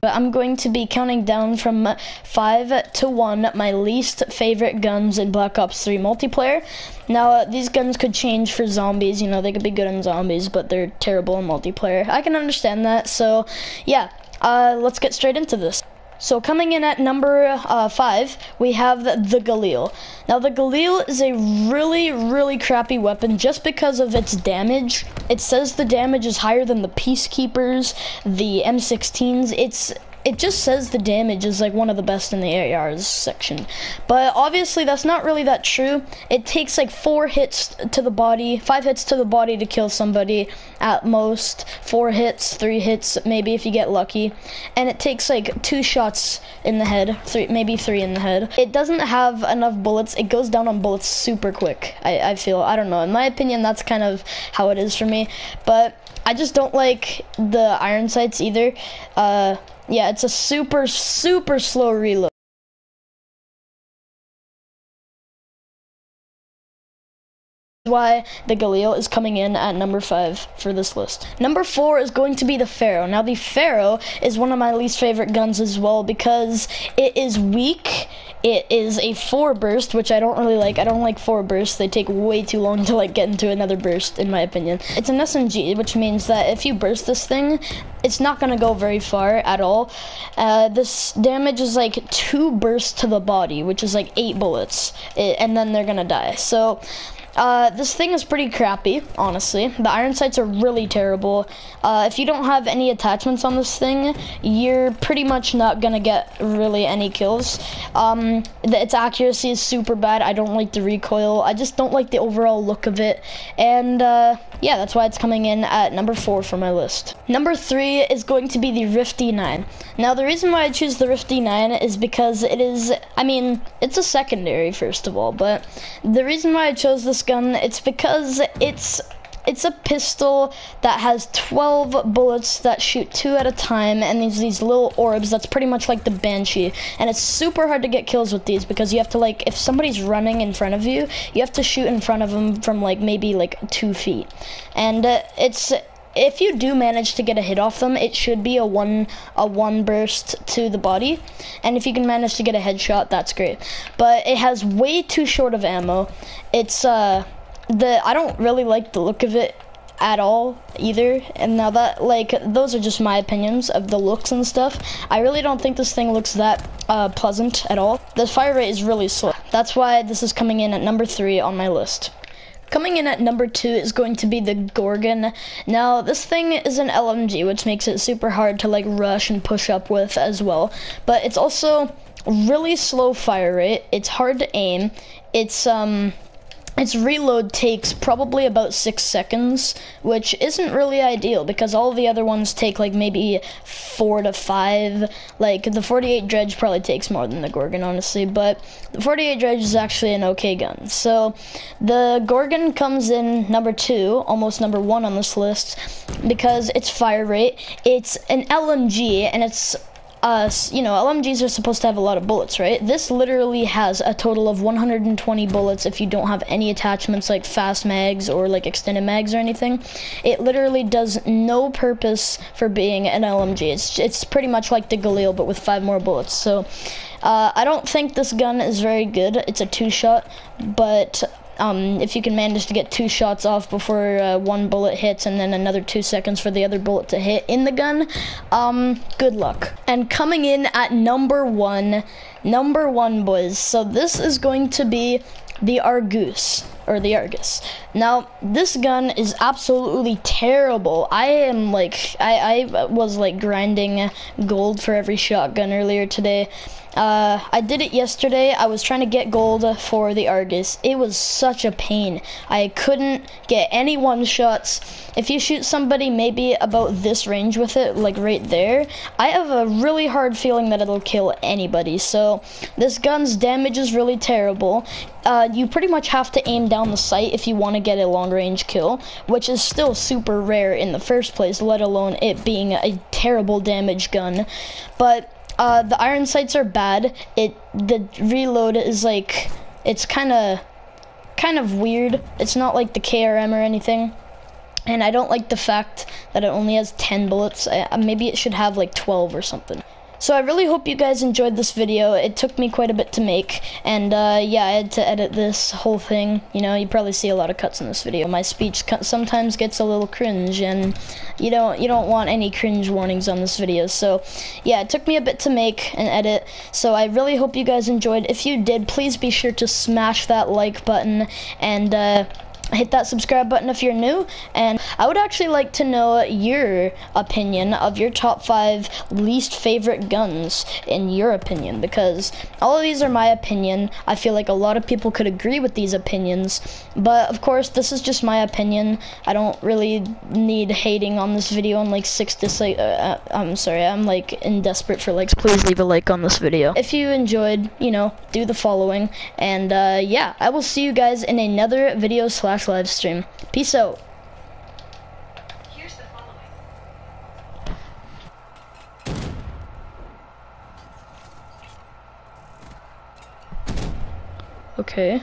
but I'm going to be counting down from 5 to 1 my least favorite guns in Black Ops 3 multiplayer. Now, these guns could change for zombies, you know, they could be good in zombies, but they're terrible in multiplayer. I can understand that, so yeah, let's get straight into this. So coming in at number 5, we have the Galil. Now the Galil is a really crappy weapon just because of its damage. It says the damage is higher than the Peacekeepers, the M16s. It just says the damage is like one of the best in the ARs section. But obviously that's not really that true. It takes like 4 hits to the body, 5 hits to the body to kill somebody at most. 4 hits, 3 hits maybe if you get lucky. And it takes like 2 shots in the head, maybe 3 in the head. It doesn't have enough bullets. It goes down on bullets super quick, I feel. I don't know. In my opinion, that's kind of how it is for me. But I just don't like the iron sights either. Yeah, it's a super slow reload. Why the Galil is coming in at number 5 for this list. Number 4 is going to be the Pharaoh. Now the Pharaoh is one of my least favorite guns as well because it is weak. It is a 4 burst, which I don't really like. I don't like 4 bursts. They take way too long to like get into another burst, in my opinion. It's an SMG, which means that if you burst this thing, it's not gonna go very far at all. This damage is like 2 bursts to the body, which is like 8 bullets, and then they're gonna die. So this thing is pretty crappy, honestly. The iron sights are really terrible. If you don't have any attachments on this thing, you're pretty much not gonna get really any kills. Its accuracy is super bad. I don't like the recoil. I just don't like the overall look of it. And yeah, that's why it's coming in at number 4 for my list. Number 3 is going to be the Rift D9. Now, the reason why I choose the Rift D9 is because it is, I mean, it's a secondary, first of all, but the reason why I chose this gun, it's because it's a pistol that has 12 bullets that shoot 2 at a time, and these little orbs that's pretty much like the Banshee. And it's super hard to get kills with these because you have to, like, if somebody's running in front of you, you have to shoot in front of them from like maybe like 2 feet. And if you do manage to get a hit off them, it should be a one burst to the body. And if you can manage to get a headshot, that's great. But it has way too short of ammo. It's I don't really like the look of it at all either. And now that, like, those are just my opinions of the looks and stuff. I really don't think this thing looks that pleasant at all. The fire rate is really slow. That's why this is coming in at number 3 on my list. Coming in at number 2 is going to be the Gorgon. Now, this thing is an LMG, which makes it super hard to like rush and push up with as well. But it's also really slow fire rate. It's hard to aim. Its reload takes probably about 6 seconds, which isn't really ideal because all the other ones take like maybe 4 to 5. Like the 48 Dredge probably takes more than the Gorgon, honestly, but the 48 Dredge is actually an okay gun. So the Gorgon comes in number 2, almost number 1 on this list, because its fire rate. It's an LMG, and it's you know, LMGs are supposed to have a lot of bullets, right? This literally has a total of 120 bullets if you don't have any attachments like fast mags or like extended mags or anything. It literally does no purpose for being an LMG. It's pretty much like the Galil, but with 5 more bullets. So I don't think this gun is very good. It's a 2-shot, but if you can manage to get 2 shots off before 1 bullet hits and then another 2 seconds for the other bullet to hit in the gun, good luck. And coming in at number 1, boys, so this is going to be the Argus, or the Argus. Now, this gun is absolutely terrible. I was like grinding gold for every shotgun earlier today. I did it yesterday. I was trying to get gold for the Argus. It was such a pain. I couldn't get any one-shots. If you shoot somebody maybe about this range with it, like right there, I have a really hard feeling that it'll kill anybody. So this gun's damage is really terrible. You pretty much have to aim down the sight if you want to get a long-range kill, which is still super rare in the first place, let alone it being a terrible damage gun. But the iron sights are bad. The reload is like, it's kind of weird. It's not like the KRM or anything. And I don't like the fact that it only has 10 bullets. Maybe it should have like 12 or something. So I really hope you guys enjoyed this video. It took me quite a bit to make, and yeah, I had to edit this whole thing. You know, you probably see a lot of cuts in this video. My speech sometimes gets a little cringe, and you don't want any cringe warnings on this video. So yeah, it took me a bit to make and edit. So I really hope you guys enjoyed. If you did, please be sure to smash that like button and hit that subscribe button if you're new. And I would actually like to know your opinion of your top 5 least favorite guns in your opinion, because all of these are my opinion. I feel like a lot of people could agree with these opinions, but of course this is just my opinion. I don't really need hating on this video and like 6 dislikes. I'm sorry, I'm like in desperate for likes. Please leave a like on this video. If you enjoyed, you know, do the following, and yeah, I will see you guys in another video / live stream. Peace out. Here's the following. Okay.